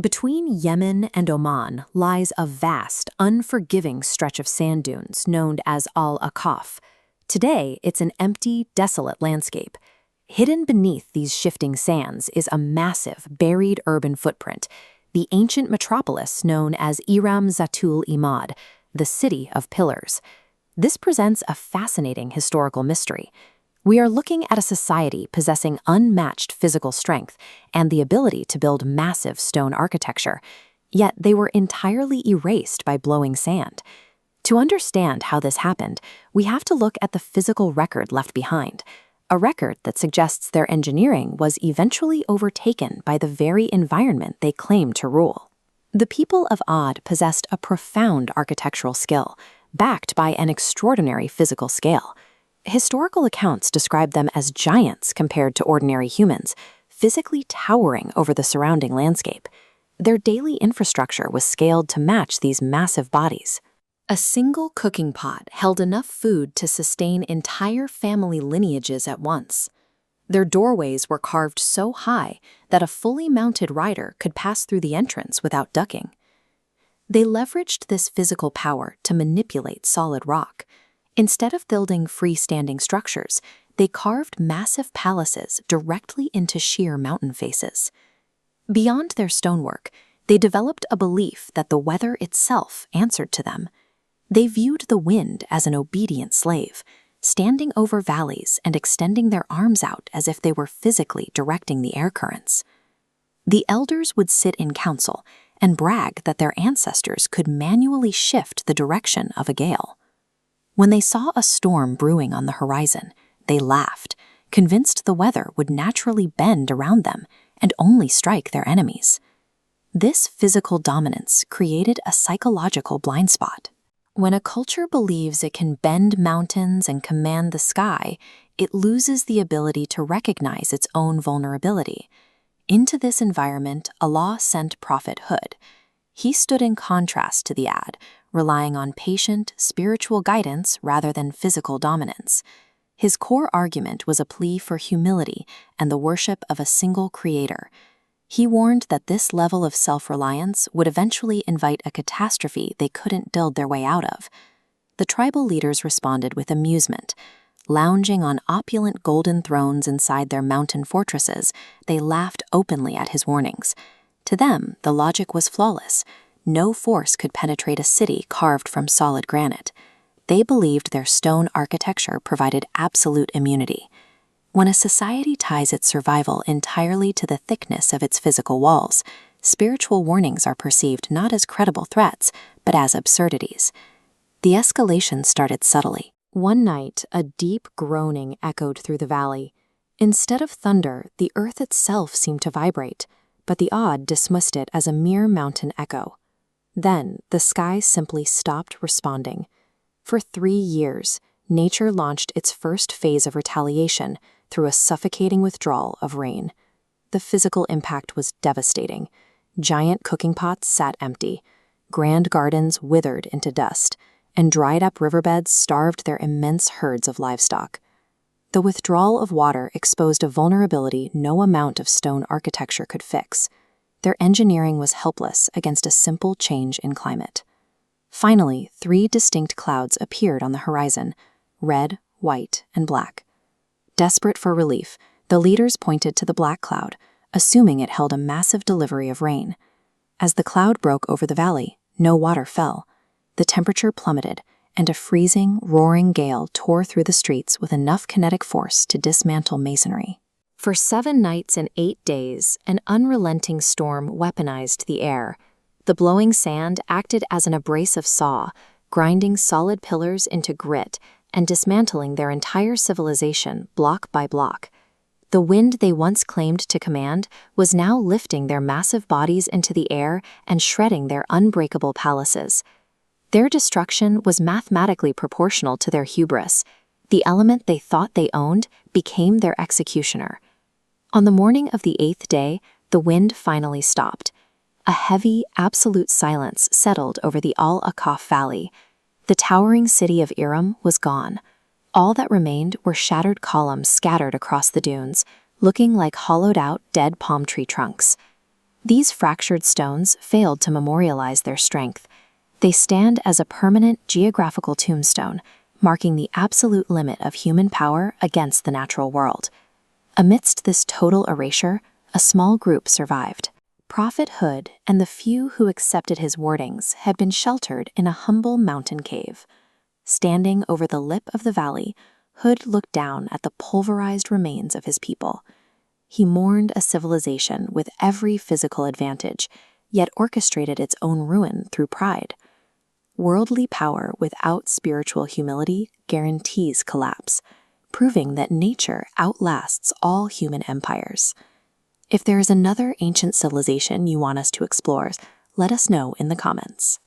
Between Yemen and Oman lies a vast, unforgiving stretch of sand dunes known as Al-Aqaf. Today, it's an empty, desolate landscape. Hidden beneath these shifting sands is a massive, buried urban footprint, the ancient metropolis known as Iram Zatul Imad, the City of Pillars. This presents a fascinating historical mystery. We are looking at a society possessing unmatched physical strength and the ability to build massive stone architecture, yet they were entirely erased by blowing sand. To understand how this happened, we have to look at the physical record left behind, a record that suggests their engineering was eventually overtaken by the very environment they claimed to rule. The people of Ad possessed a profound architectural skill, backed by an extraordinary physical scale. Historical accounts describe them as giants compared to ordinary humans, physically towering over the surrounding landscape. Their daily infrastructure was scaled to match these massive bodies. A single cooking pot held enough food to sustain entire family lineages at once. Their doorways were carved so high that a fully mounted rider could pass through the entrance without ducking. They leveraged this physical power to manipulate solid rock. Instead of building freestanding structures, they carved massive palaces directly into sheer mountain faces. Beyond their stonework, they developed a belief that the weather itself answered to them. They viewed the wind as an obedient slave, standing over valleys and extending their arms out as if they were physically directing the air currents. The elders would sit in council and brag that their ancestors could manually shift the direction of a gale. When they saw a storm brewing on the horizon, they laughed, convinced the weather would naturally bend around them and only strike their enemies. This physical dominance created a psychological blind spot. When a culture believes it can bend mountains and command the sky, it loses the ability to recognize its own vulnerability. Into this environment, Allah sent Prophet Hud. He stood in contrast to the Ad, relying on patient, spiritual guidance rather than physical dominance. His core argument was a plea for humility and the worship of a single creator. He warned that this level of self-reliance would eventually invite a catastrophe they couldn't build their way out of. The tribal leaders responded with amusement. Lounging on opulent golden thrones inside their mountain fortresses, they laughed openly at his warnings. To them, the logic was flawless. No force could penetrate a city carved from solid granite. They believed their stone architecture provided absolute immunity. When a society ties its survival entirely to the thickness of its physical walls, spiritual warnings are perceived not as credible threats, but as absurdities. The escalation started subtly. One night, a deep groaning echoed through the valley. Instead of thunder, the earth itself seemed to vibrate, but the Ad dismissed it as a mere mountain echo. Then, the sky simply stopped responding. For 3 years, nature launched its first phase of retaliation through a suffocating withdrawal of rain. The physical impact was devastating. Giant cooking pots sat empty, grand gardens withered into dust, and dried-up riverbeds starved their immense herds of livestock. The withdrawal of water exposed a vulnerability no amount of stone architecture could fix. Their engineering was helpless against a simple change in climate. Finally, 3 distinct clouds appeared on the horizon: red, white, and black. Desperate for relief, the leaders pointed to the black cloud, assuming it held a massive delivery of rain. As the cloud broke over the valley, no water fell. The temperature plummeted, and a freezing, roaring gale tore through the streets with enough kinetic force to dismantle masonry. For 7 nights and 8 days, an unrelenting storm weaponized the air. The blowing sand acted as an abrasive saw, grinding solid pillars into grit and dismantling their entire civilization block by block. The wind they once claimed to command was now lifting their massive bodies into the air and shredding their unbreakable palaces. Their destruction was mathematically proportional to their hubris. The element they thought they owned became their executioner. On the morning of the 8th day, the wind finally stopped. A heavy, absolute silence settled over the Al-Aqaf Valley. The towering city of Iram was gone. All that remained were shattered columns scattered across the dunes, looking like hollowed-out dead palm tree trunks. These fractured stones failed to memorialize their strength. They stand as a permanent geographical tombstone, marking the absolute limit of human power against the natural world. Amidst this total erasure, a small group survived. Prophet Hood and the few who accepted his wordings had been sheltered in a humble mountain cave. Standing over the lip of the valley, Hood looked down at the pulverized remains of his people. He mourned a civilization with every physical advantage, yet orchestrated its own ruin through pride. Worldly power without spiritual humility guarantees collapse, proving that nature outlasts all human empires. If there is another ancient civilization you want us to explore, let us know in the comments.